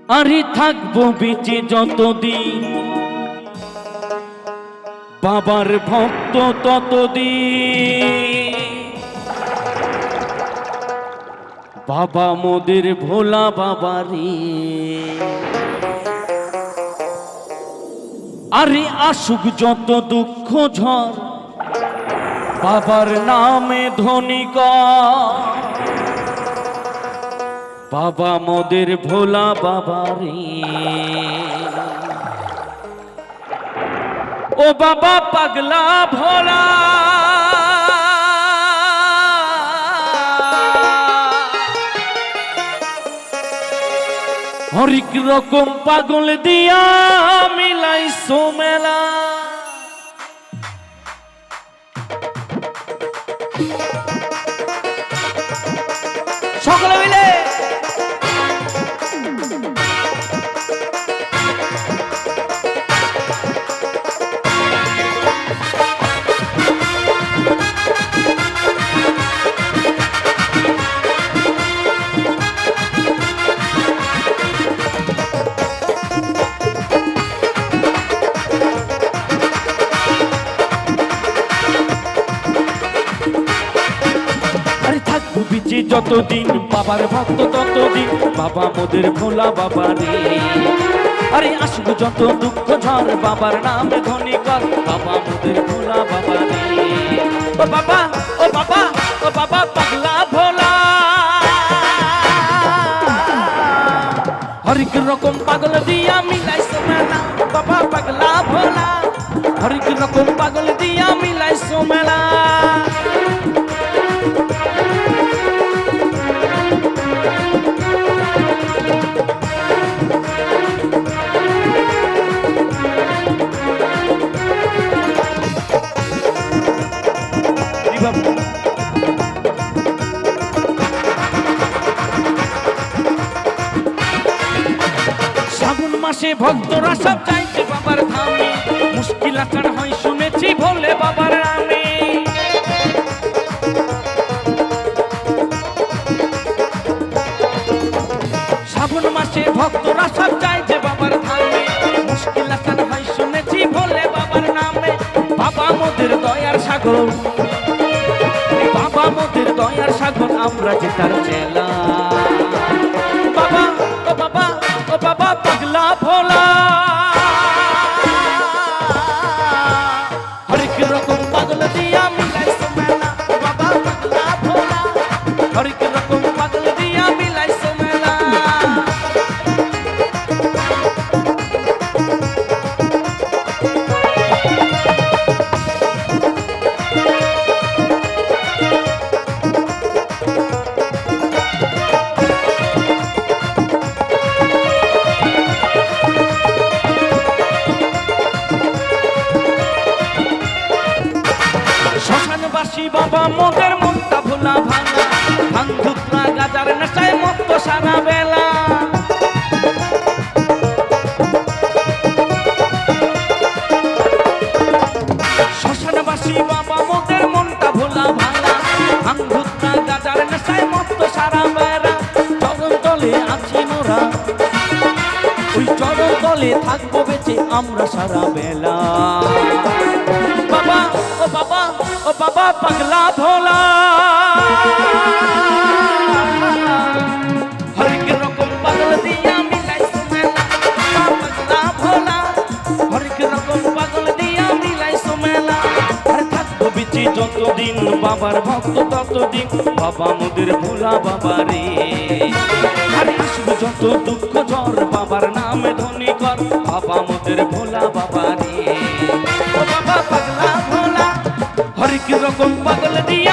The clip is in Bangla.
আরে থাকবো বেঁচে যতদিন বাবার ভক্ত ততদিন বাবা মোদের ভোলা বাবারে। আরে আসুক যত দুঃখ ঝড় বাবার নামে ধনী কর বাবা মোদের ভোলা বাবারে। ও বাবা পাগলা ভোলা হরেক রকম পাগল দিয়া মিলাইছো মেলা। সকলে মিলে বিচে যতদিন বাবার ভক্ত ততদিন বাবা মোদের ভোলা বাবারে। আরে আসুক যত দুঃখ ঝড় বাবার নামে ধনী কর বাবা মোদের ভোলা বাবারে। ও বাবা ও বাবা ও বাবা পাগলা ভোলা হরেক রকম পাগল দিয়া মিলাইছো মেলা বাবা পাগলা ভোলা হরেক রকম পাগল দিয়া মিলাইছো মেলা। শ্রাবণ মাসে ভক্তরা সব চাইছে বাবার ধামে মুশকিল আচার হয় শুনেছি ভোলে বাবার নামে। শ্রাবণ মাসে ভক্তরা সব চাইছে বাবার ধামে মুশকিল আচার হয় শুনেছি ভোলে বাবার নামে। বাবা মোদের দয়ার সাগর বাবা মোদের দয়ার সাগর আমরা যে তার চেলা। বাবা ও বাবা ও বাবা পাগলা ভোলা হরেক রকম পাগল দিয়া মিলাইছো মেলা বাবা পাগলা ভোলা হরেক রকম পাগল দিয়া মিলাইছো মেলা। শ্মশানবাসী বাবা মোদের মনটা ভোলা ভাঙা ভাঙ ধুতরা গাজার নেশায় মত্ত সারা বেলা। শ্মশানবাসী বাবা মোদের মনটা ভোলা ভাঙা ভাঙ ধুতরা গাজার নেশায় মত্ত সারা বেলা। চরণ তলে আছি মোরা ওই চরণ তলে থাকবো বেঁচে আমরা সারা বেলা। বাবা ও বাবা ও বাবা পাগলা ভোলা হরেক রকম পাগল দিয়া মিলাইছো মেলা পাগলা ভোলা হরেক রকম পাগল দিয়া মিলাইছো মেলা। আর থাকবো বেঁচে যতদিন বাবার ভক্ত ততদিন বাবা মোদের ভোলা বাবারে। আরে আসুক যত দুঃখ ঝড় বাবার নামে ধনী কর বাবা মোদের ভোলা বাবারে। ও বাবা পাগলা ভোলা হরেক রকম পাগল দিয়া